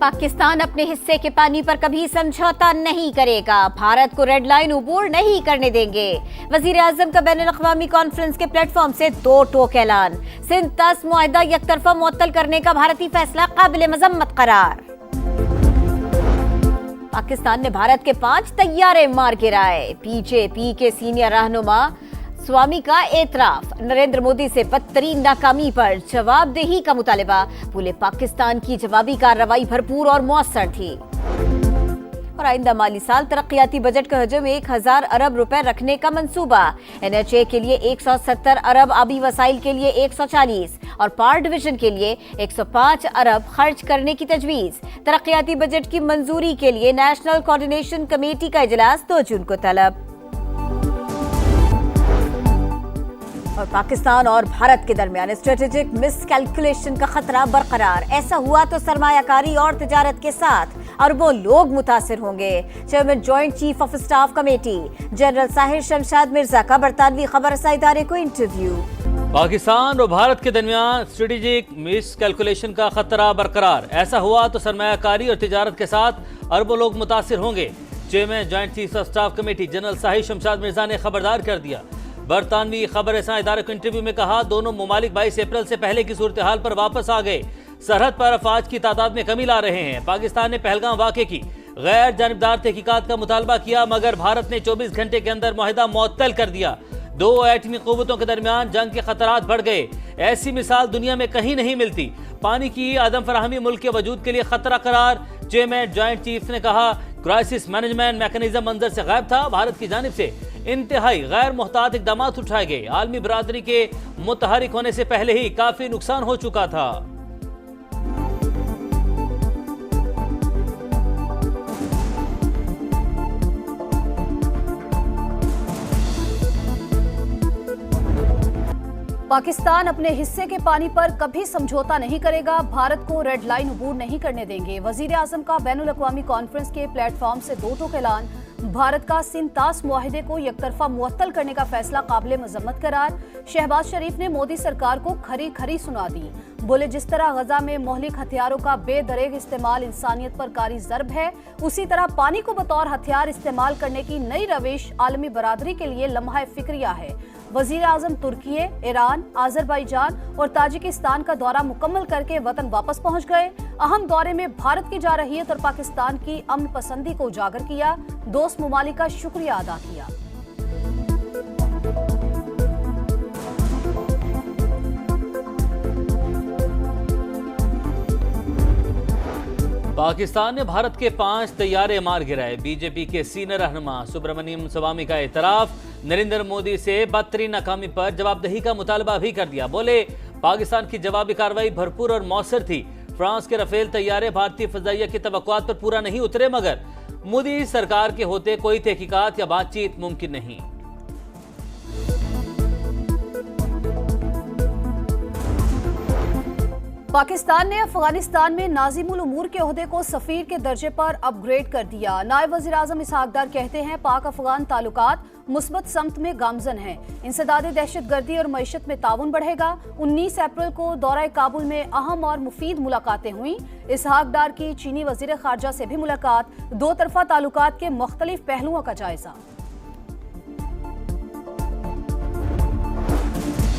पाकिस्तान अपने हिस्से के पानी पर कभी समझौता नहीं करेगा, भारत को रेड लाइन अबूर नहीं करने देंगे। वजीर-ए-आजम का बैनुल-अक़वामी कॉन्फ्रेंस के प्लेटफॉर्म से दो टोक ऐलान। सिंध तस मुआहदा यकतरफा मुअत्तल करने का भारतीय फैसला काबिल मजम्मत करार। पाकिस्तान ने भारत के 5 तैयारे मार गिराए। बीजेपी के सीनियर रहनुमा स्वामी का एतराफ। नरेंद्र मोदी से बदतरीन नाकामी पर जवाबदेही का मुतालिबा। बोले पाकिस्तान की जवाबी कार्रवाई भरपूर और मौसर थी। और आइंदा माली साल तरक्याती बजट का हजम 1000 अरब रुपए रखने का मंसूबा। NHA के लिए 170 अरब, आबी वसाइल के लिए 140 और पावर डिवीजन के लिए 105 अरब खर्च करने की तजवीज। तरक्याती बजट की मंजूरी के लिए नेशनल कोऑर्डिनेशन कमेटी का इजलास 2 जून को तलब। और पाकिस्तान और भारत के दरमियान स्ट्रेटेजिक मिसकैलकुलेशन का खतरा बरकरार। ऐसा हुआ तो सरमायाकारी और तिजारत के साथ अरबों लोग मुतासिर होंगे। Chairman joint chief of staff committee general Sahir Shamshad Mirza का बरतानवी खबरसां इदारे को इंटरव्यू। पाकिस्तान और भारत के दरमियान स्ट्रेटेजिक मिसकैलकुलेशन का खतरा बरकरार। ऐसा हुआ तो सरमायाकारी और तिजारत के साथ अरबों लोग मुतासिर होंगे। Chairman joint chief of staff committee general Sahir Shamshad Mirza ने खबरदार कर दिया। बरतानवी खबरसां इदारे को इंटरव्यू में कहा, दोनों ममालिक 22 अप्रैल से पहले की सूरत हाल पर वापस आ गए। सरहद पर अफवाज की तादाद में कमी ला रहे हैं। पाकिस्तान ने पहलगाम वाक़े की गैर जानिबदार तहकीकात का मुतालबा किया, मगर भारत ने 24 घंटे के अंदर मुआहिदा मुअत्तल कर दिया। 2 एटमी क़ुव्वतों के दरमियान जंग के खतरात बढ़ गए। ऐसी मिसाल दुनिया में कहीं नहीं मिलती। पानी की आदम फराहमी मुल्क के वजूद के लिए खतरा करार। चेयरमैन जॉइंट चीफ ने कहा, क्राइसिस मैनेजमेंट मैकेनिज्म मंजर से गायब था। भारत की जानिब से इंतहाई गैर मुहतात इकदाम उठाए गए। आलमी बरादरी के मुतहरिक होने से पहले ही काफी नुकसान हो चुका था। पाकिस्तान अपने हिस्से के पानी पर कभी समझौता नहीं करेगा, भारत को रेड लाइन अबूर नहीं करने देंगे। वजीर-ए-आजम का बैनुल-अक़वामी कॉन्फ्रेंस के प्लेटफॉर्म से दो टोक ऐलान। भारत का सिंध तास मुआहिदे को यकतरफा मुअत्तल करने का फैसला काबिल मजम्मत करार। शहबाज शरीफ ने मोदी सरकार को खरी खरी सुना दी। बोले, जिस तरह गजा में मोहलिक हथियारों का बेदरेग इस्तेमाल इंसानियत पर कारी ज़र्ब है, उसी तरह पानी को बतौर हथियार इस्तेमाल करने की नई रविश आलमी बरादरी के लिए लम्हा फिक्रिया है। वजीर आजम तुर्की, ईरान, आज़रबाईजान और ताजिकिस्तान का दौरा मुकम्मल करके वतन वापस पहुंच गए। अहम दौरे में भारत की जारहियत और पाकिस्तान की अमन पसंदी को उजागर किया। दोस्त ममालिक का शुक्रिया अदा किया। पाकिस्तान ने भारत के 5 तैयारे मार गिराए। बीजेपी के सीनियर रहनुमा सुब्रमण्यम स्वामी का एतराफ। नरेंद्र मोदी से बदतरीन नाकामी पर जवाबदेही का मुतालबा भी कर दिया। बोले, पाकिस्तान की जवाबी कार्रवाई भरपूर और मौसर थी। फ्रांस के रफेल तैयारे भारतीय फजाइया की तवक्कुआत पर पूरा नहीं उतरे, मगर मोदी सरकार के होते कोई तहकीकात या बातचीत मुमकिन नहीं। पाकिस्तान ने अफगानिस्तान में नाज़िमुल उमूर के ओहदे को सफीर के दर्जे पर अपग्रेड कर दिया। नायब वज़ीर आज़म इसहाक डार कहते हैं, पाक अफगान ताल्लुकात मुस्बत समत में गामजन हैं। इंसदादे दहशतगर्दी और मईशत में ताउन बढ़ेगा। 19 अप्रैल को दौरा काबुल में अहम और मुफीद मुलाकातें हुई। इसहाक डार की चीनी वज़ीर ख़ारजा से भी मुलाकात। 2 तरफ़ा ताल्लुकात के मुख्तलिफ पहलुओं का जायजा।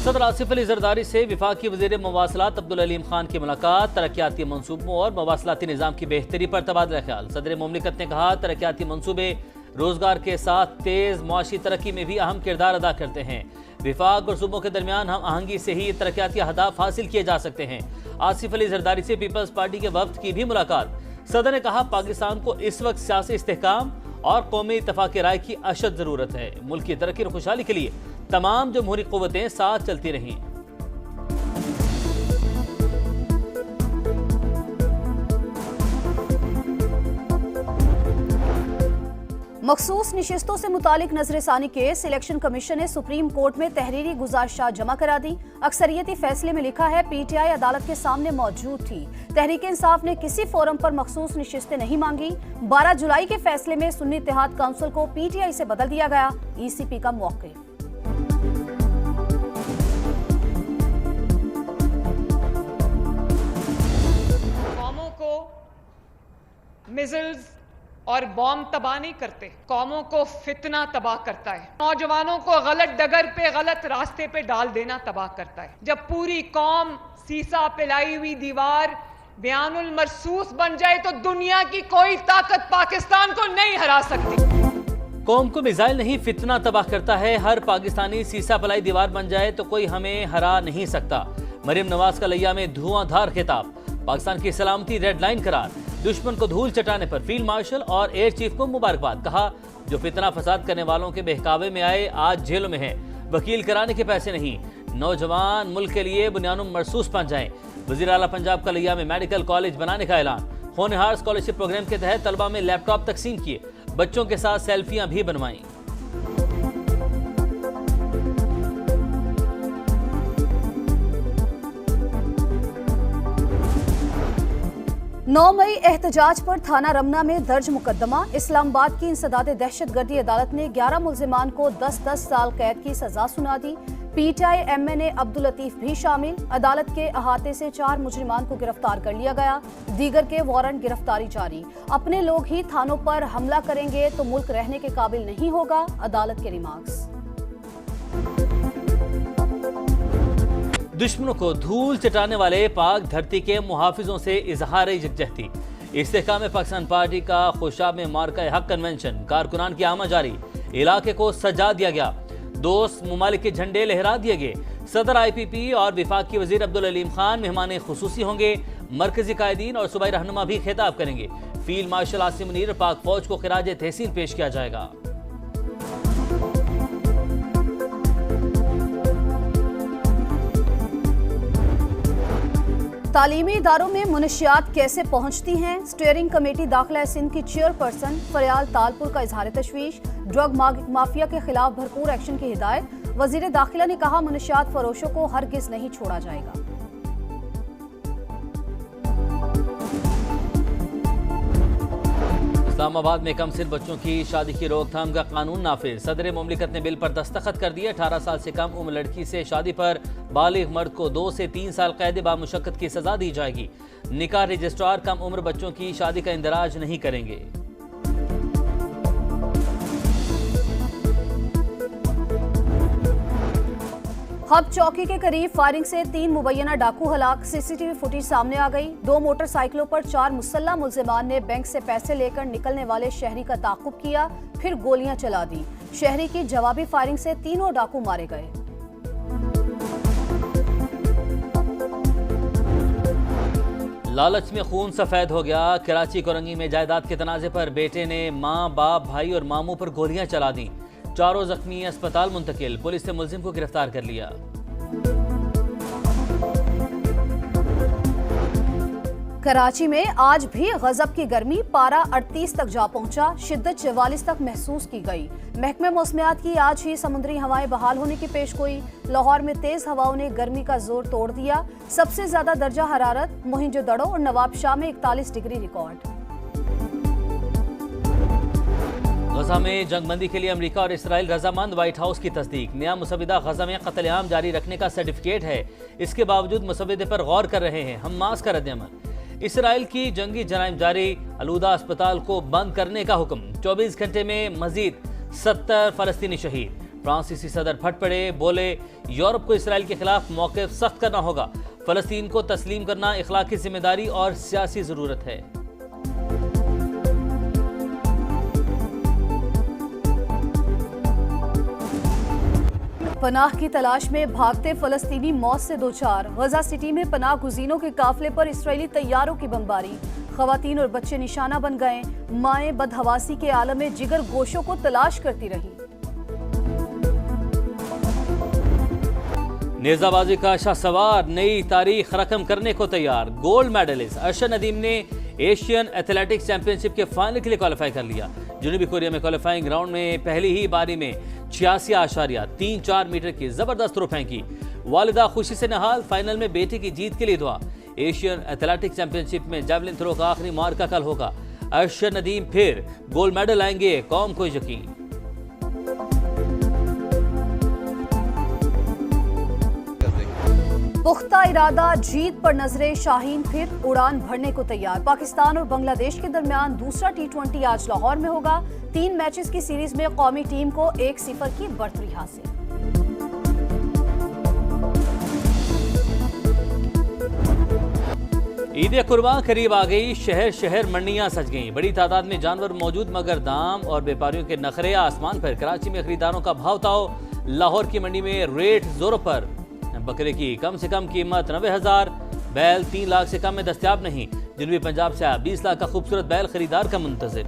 सदर आसिफ अली जरदारी से वफाकी वज़ीर मवासलात अब्दुल अलीम खान की मुलाकात। तरक्याती मंसूबों और मवासलाती निज़ाम की बेहतरी पर तबादला ख्याल। सदर मुमलिकत ने कहा, तरक्याती मंसूबे रोजगार के साथ तेज़ मुआशी तरक्की में भी अहम किरदार अदा करते हैं। विफाक और सूबों के दरमियान हम आहंगी से ही तरक्याती अहदाफ हासिल किए जा सकते हैं। आसिफ अली जरदारी से पीपल्स पार्टी के वफ्द की भी मुलाकात। सदर ने कहा, पाकिस्तान को इस वक्त सियासी इस्तेहकाम और कौमी इत्तफाक राय की अशद ज़रूरत है। मुल्क की तरक्की और खुशहाली के लिए तमाम जमहूरी क़ुव्वतें साथ चलती रहीं। मखसूस नशिस्तों से मुतालिक नजरसानी केस। इलेक्शन कमीशन ने सुप्रीम कोर्ट में तहरीरी गुजारिशात जमा करा दी। अक्सरियती फैसले में लिखा है, PTI अदालत के सामने मौजूद थी। तहरीक इंसाफ ने किसी फोरम पर मखसूस नशिस्तें नहीं मांगी। 12 जुलाई के फैसले में सुन्नी इत्तेहाद काउंसिल को PTI से बदल दिया गया। ECP का मौक़िफ़। मिसाइल्स और बॉम्ब तबाह नहीं करते, कौमों को फितना तबाह करता है, नौजवानों को गलत डगर पे गलत रास्ते पे डाल देना तबाह करता है। जब पूरी कौम सीसा पिलाई हुई दीवार बयानुल मरसूस बन जाए तो दुनिया की कोई ताकत पाकिस्तान को नहीं हरा सकती। कौम को मिसाइल नहीं फितना तबाह करता है, हर पाकिस्तानी सीसा पलाई दीवार बन जाए तो कोई हमें हरा नहीं सकता। मरियम नवाज का लिया में धुआंधार खिताब, पाकिस्तान की सलामती रेड लाइन करार, दुश्मन को धूल चटाने पर फील्ड मार्शल और एयर चीफ को मुबारकबाद। कहा जो फितना फसाद करने वालों के बहकावे में आए आज जेलों में हैं, वकील कराने के पैसे नहीं, नौजवान मुल्क के लिए बुनियानुल मरसूस बन जाएं। वजीर आला पंजाब का लिया में मेडिकल कॉलेज बनाने का ऐलान, होनहार स्कॉलरशिप प्रोग्राम के तहत तलबा में लैपटॉप तकसीम किए, बच्चों के साथ सेल्फियां भी बनवाई। 9 मई एहतजाज पर थाना रमना में दर्ज मुकदमा। इस्लामाबाद की इंसदाद दहशतगर्दी अदालत ने 11 मुल्जिमान को 10-10 साल कैद की सजा सुना दी। पीटीआई एमएनए अब्दुल लतीफ भी शामिल। अदालत के अहाते से 4 मुजरिमान को गिरफ्तार कर लिया गया, दीगर के वारंट गिरफ्तारी जारी। अपने लोग ही थानों पर हमला करेंगे तो मुल्क रहने के काबिल नहीं होगा, अदालत के रिमार्क्स। दुश्मनों को धूल चटाने वाले पाक धरती के मुहाफिजों से इजहार यकजहती। इस्तेहकाम पाकिस्तान पार्टी का खुशाब में मार्का हक कन्वेंशन, कारकुनान की आमद जारी, इलाके को सजा दिया गया, दोस्त मुमालिक के झंडे लहरा दिए गए। सदर IPP और विफाक की वजीर अब्दुल अलीम खान मेहमान खुसूसी होंगे। मरकजी कायदीन और सूबाई रहनुमा भी खिताब करेंगे। फील्ड मार्शल आसिम मुनीर पाक फौज को खिराज तहसीन पेश किया जाएगा। तालीमी इदारों में मुनशियात कैसे पहुंचती हैं? स्टीयरिंग कमेटी दाखिला सिंध की चेयरपर्सन फरियाल तालपुर का इजहार तशवीश। ड्रग माफिया के खिलाफ भरपूर एक्शन की हिदायत। वजीर दाखिला ने कहा मुनशियात फरोशों को हरगिज नहीं छोड़ा जाएगा। इस्लामाबाद में कम सिन बच्चों की शादी की रोकथाम का कानून नाफिज। सदर मुमलिकत ने बिल पर दस्तखत कर दिए। 18 साल से कम उम्र लड़की से शादी पर बालिग मर्द को 2 से 3 साल कैद बामुशक्कत की सजा दी जाएगी। निकाह रजिस्ट्रार कम उम्र बच्चों की शादी का इंदराज नहीं करेंगे। हब चौकी के करीब फायरिंग से 3 मुबैना डाकू हलाक। CCTV फुटेज सामने आ गई। 2 मोटरसाइकिलों पर 4 मुसल्लह मुल्जिमान ने बैंक से पैसे लेकर निकलने वाले शहरी का ताक़ुब किया, फिर गोलियां चला दी। शहरी की जवाबी फायरिंग से तीनों डाकू मारे गए। लालच में खून सफेद हो गया। कराची कोरंगी में जायदाद के तनाजे पर बेटे ने मां, बाप, भाई और मामू पर गोलियां चला दी। 4 जख्मी अस्पताल मुंतकिल। पुलिस ने मुलजिम को गिरफ्तार कर लिया। कराची में आज भी गजब की गर्मी, पारा 38 तक जा पहुंचा। शिद्दत 44 तक महसूस की गई। महकमे मौसमियात की आज ही समुद्री हवाएं बहाल होने की पेशगोई। लाहौर में तेज हवाओं ने गर्मी का जोर तोड़ दिया। सबसे ज्यादा दर्जा हरारत मोहिंजोदड़ो और नवाबशाह में 41 डिग्री रिकॉर्ड। गजा में जंगबंदी के लिए अमेरिका और इसराइल रजामंद। व्हाइट हाउस की तस्दीक। नया मुसविदा गजा में कत्लेआम जारी रखने का सर्टिफिकेट है। इसके बावजूद मुसविदे पर गौर कर रहे हैं। हमास का रद्द-ए-अमल। इसराइल की जंगी जराइम जारी। अलूदा अस्पताल को बंद करने का हुक्म। 24 घंटे में मजीद 70 फलस्तीनी शहीद। फ्रांसीसी सदर फट पड़े, बोले यूरोप को इसराइल के खिलाफ मौक़िफ़ सख्त करना होगा। फलस्तीन को तस्लीम करना इखलाकी जिम्मेदारी और सियासी जरूरत है। पनाह की तलाश में भागते फलस्तीनी मौत से दोचार। गजा सिटी में पनाह गुज़ीनों के काफिले पर इस्राएली तैयारों की बमबारी। खवातीन और बच्चे निशाना बन गए। माएं बदहवासी के आलम में जिगर गोशों को तलाश करती रही। नेजाबाजी का शाहसवार नई तारीख रकम करने को तैयार। गोल्ड मेडलिस्ट अरशद नदीम ने एशियन एथलेटिक्स चैंपियनशिप के फाइनल के लिए क्वालिफाई कर लिया। जनूबी कोरिया में क्वालिफाइंग राउंड में पहली ही बारी में 86.34 मीटर की जबरदस्त थ्रो फेंकी। वालिदा खुशी से नहाल। फाइनल में बेटे की जीत के लिए दुआ। एशियन एथलेटिक्स चैंपियनशिप में जैवलिन थ्रो का आखिरी मार्का कल होगा। अरशद नदीम फिर गोल्ड मेडल लाएंगे, कौम को यकीन। पुख्ता इरादा, जीत पर नजरे शाहीन फिर उड़ान भरने को तैयार। पाकिस्तान और बांग्लादेश के दरमियान दूसरा T20 आज लाहौर में होगा। 3 मैचेस की सीरीज में कौमी टीम को 1-0 की बढ़तरी हासिल। ईद कुर्बान करीब आ गई। शहर शहर मंडियां सज गईं। बड़ी तादाद में जानवर मौजूद, मगर दाम और व्यापारियों के नखरे आसमान पर। कराची में खरीदारों का भाव ताव। लाहौर की मंडी में रेट जोरों पर। बकरे की कम से कम कीमत 90,000, बैल 3 लाख से कम में दस्तयाब नहीं। जनूबी पंजाब से 20 लाख का खूबसूरत बैल खरीदार का मुंतजिर।